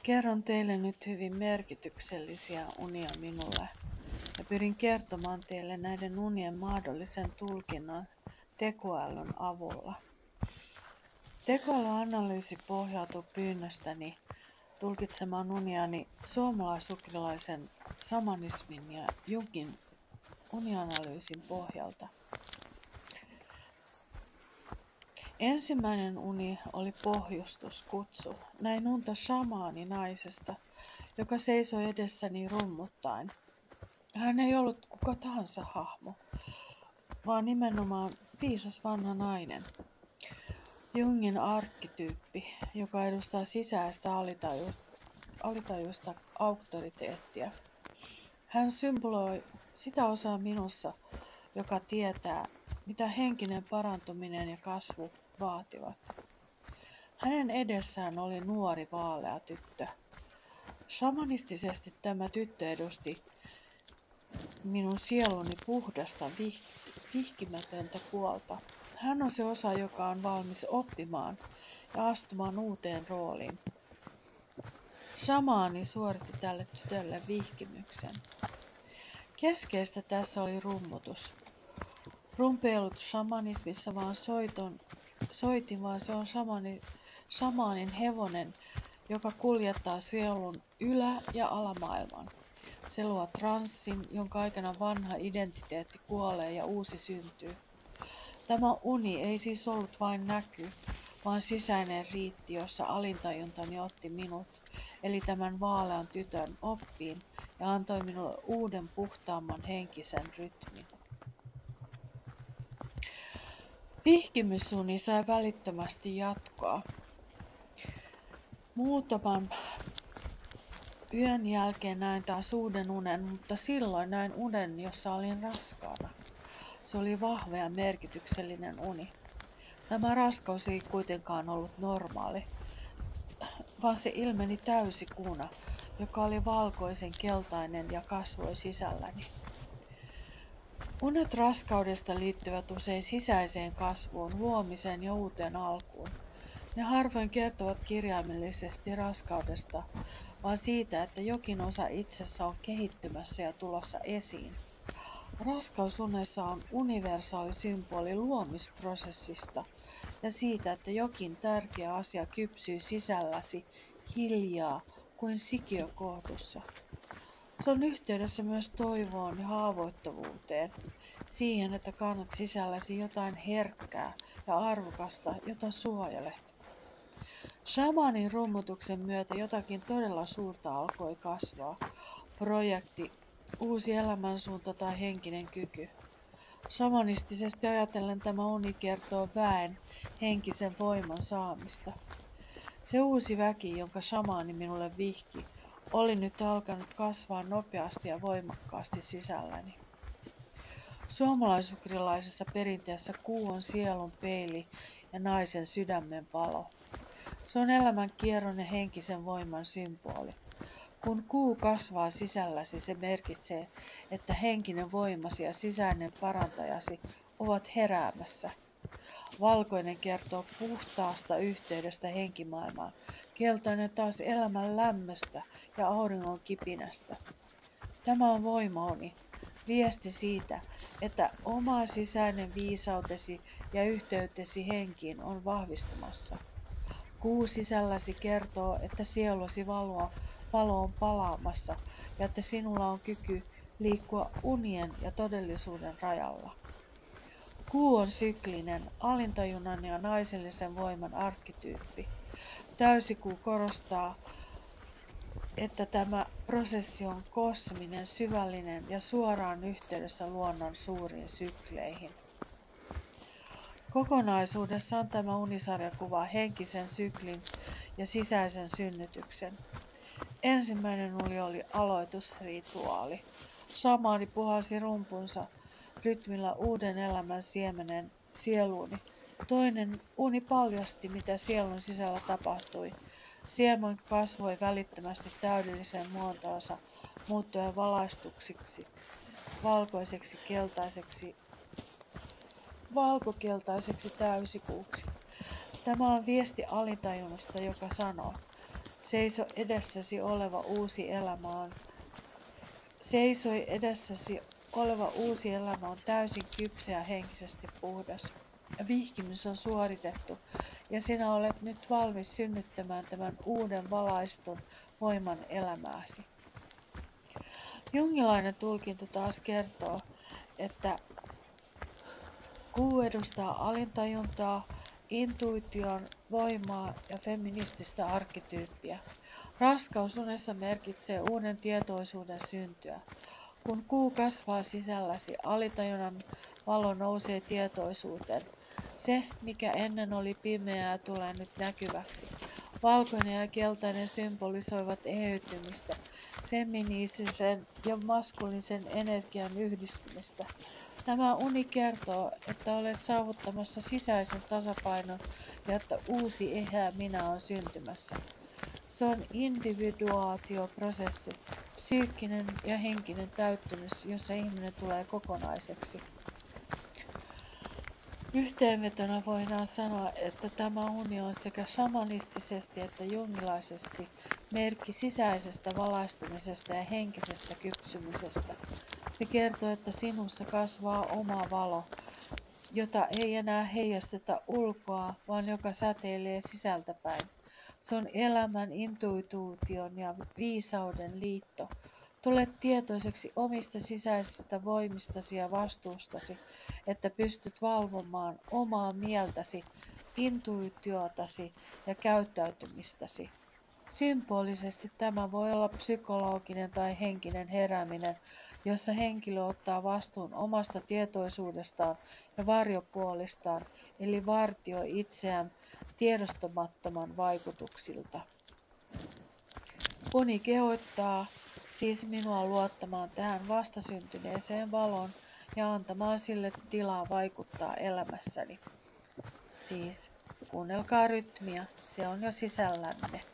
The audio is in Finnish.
Kerron teille nyt hyvin merkityksellisiä unia minulle ja pyrin kertomaan teille näiden unien mahdollisen tulkinnan tekoälyn avulla. Tekoälyanalyysi pohjautuu pyynnöstäni tulkitsemaan uniani suomalaisukrilaisen samanismin ja Jungin unianalyysin pohjalta. Ensimmäinen uni oli pohjustuskutsu. Näin unta shamaaninaisesta, joka seisoi edessäni rummuttaen. Hän ei ollut kuka tahansa hahmo, vaan nimenomaan viisas vanha nainen. Jungin arkkityyppi, joka edustaa sisäistä alitajuista auktoriteettia. Hän symboloi sitä osaa minussa, joka tietää, mitä henkinen parantuminen ja kasvu vaativat. Hänen edessään oli nuori vaalea tyttö. Shamanistisesti tämä tyttö edusti minun sieluni puhdasta, vihkimätöntä puolta. Hän on se osa, joka on valmis oppimaan ja astumaan uuteen rooliin. Shamaani suoritti tälle tytölle vihkimyksen. Keskeistä tässä oli rummutus. Rumpu ei ollut shamanismissa vaan soitin, vaan se on shamaanin hevonen, joka kuljettaa sielun ylä- ja alamaailman. Se luo transsin, jonka aikana vanha identiteetti kuolee ja uusi syntyy. Tämä uni ei siis ollut vain näky, vaan sisäinen riitti, jossa alintajuntani otti minut, eli tämän vaalean tytön oppiin ja antoi minulle uuden puhtaamman henkisen rytmin. Vihkimysuni sai välittömästi jatkoa. Muutaman yön jälkeen näin taas uuden unen, mutta silloin näin unen, jossa olin raskaana. Se oli vahva ja merkityksellinen uni. Tämä raskaus ei kuitenkaan ollut normaali, vaan se ilmeni täysikuuna, joka oli valkoisen keltainen ja kasvoi sisälläni. Unet raskaudesta liittyvät usein sisäiseen kasvuun, luomiseen ja uuteen alkuun. Ne harvoin kertovat kirjaimellisesti raskaudesta, vaan siitä, että jokin osa itsessä on kehittymässä ja tulossa esiin. Raskausunessa on universaali symboli luomisprosessista ja siitä, että jokin tärkeä asia kypsyy sisälläsi hiljaa kuin sikiökohdussa. Se on yhteydessä myös toivoon ja haavoittuvuuteen, siihen, että kannat sisälläsi jotain herkkää ja arvokasta, jota suojelet. Shamaanin rummutuksen myötä jotakin todella suurta alkoi kasvaa. Projekti, uusi elämänsuunta tai henkinen kyky. Shamanistisesti ajatellen tämä uni kertoo väen henkisen voiman saamista. Se uusi väki, jonka shamaani minulle vihki, oli nyt alkanut kasvaa nopeasti ja voimakkaasti sisälläni. Suomalaisukrilaisessa perinteessä kuu on sielun peili ja naisen sydämen valo. Se on elämän kierron ja henkisen voiman symboli. Kun kuu kasvaa sisälläsi, se merkitsee, että henkinen voimasi ja sisäinen parantajasi ovat heräämässä. Valkoinen kertoo puhtaasta yhteydestä henkimaailmaan, keltainen taas elämän lämmöstä ja auringon kipinästä. Tämä on voimauni, viesti siitä, että oma sisäinen viisautesi ja yhteytesi henkiin on vahvistumassa. Kuu sisälläsi kertoo, että sielusi valo on palaamassa ja että sinulla on kyky liikkua unien ja todellisuuden rajalla. Kuu on syklinen, alintajunnan ja naisellisen voiman arkkityyppi. Täysikuu korostaa, että tämä prosessi on kosminen, syvällinen ja suoraan yhteydessä luonnon suuriin sykleihin. Kokonaisuudessaan tämä unisarja kuvaa henkisen syklin ja sisäisen synnytyksen. Ensimmäinen uni oli aloitusrituaali. Shamaani puhalsi rumpunsa rytmillä uuden elämän siemenen sieluuni. Toinen uni paljasti, mitä sielun sisällä tapahtui. Siemen kasvoi välittömästi täydellisen muotoonsa muuttuen valaistuksiksi, valkokeltaiseksi täysikuuksi. Tämä on viesti alitajunnasta, joka sanoo: Seiso edessäsi oleva uusi elämä on. Seisoi edessäsi oleva uusi elämä on täysin kypsä ja henkisesti puhdas. Vihkimys on suoritettu ja sinä olet nyt valmis synnyttämään tämän uuden valaistun voiman elämääsi. Jungilainen tulkinta taas kertoo, että kuu edustaa alintajuntaa, intuition voimaa ja feminististä arkkityyppiä. Raskausunessa merkitsee uuden tietoisuuden syntyä. Kun kuu kasvaa sisälläsi, alitajunnan valo nousee tietoisuuteen. Se, mikä ennen oli pimeää, tulee nyt näkyväksi. Valkoinen ja keltainen symbolisoivat eheytymistä, feminiinisen ja maskuliinisen energian yhdistymistä. Tämä uni kertoo, että olet saavuttamassa sisäisen tasapainon ja että uusi eheä minä on syntymässä. Se on individuaatioprosessi, psyykkinen ja henkinen täyttymys, jossa ihminen tulee kokonaiseksi. Yhteenvetona voidaan sanoa, että tämä uni on sekä shamanistisesti että jungilaisesti merkki sisäisestä valaistumisesta ja henkisestä kypsymisestä. Se kertoo, että sinussa kasvaa oma valo, jota ei enää heijasteta ulkoa, vaan joka säteilee sisältäpäin. Se on elämän, intuituution ja viisauden liitto. Tule tietoiseksi omista sisäisistä voimistasi ja vastuustasi, että pystyt valvomaan omaa mieltäsi, intuitiotasi ja käyttäytymistäsi. Symbolisesti tämä voi olla psykologinen tai henkinen herääminen, jossa henkilö ottaa vastuun omasta tietoisuudestaan ja varjopuolistaan, eli vartioi itseään tiedostamattoman vaikutuksilta. Uni kehottaa siis minua luottamaan tähän vastasyntyneeseen valoon ja antamaan sille tilaa vaikuttaa elämässäni. Siis kuunnelkaa rytmiä, se on jo sisällänne.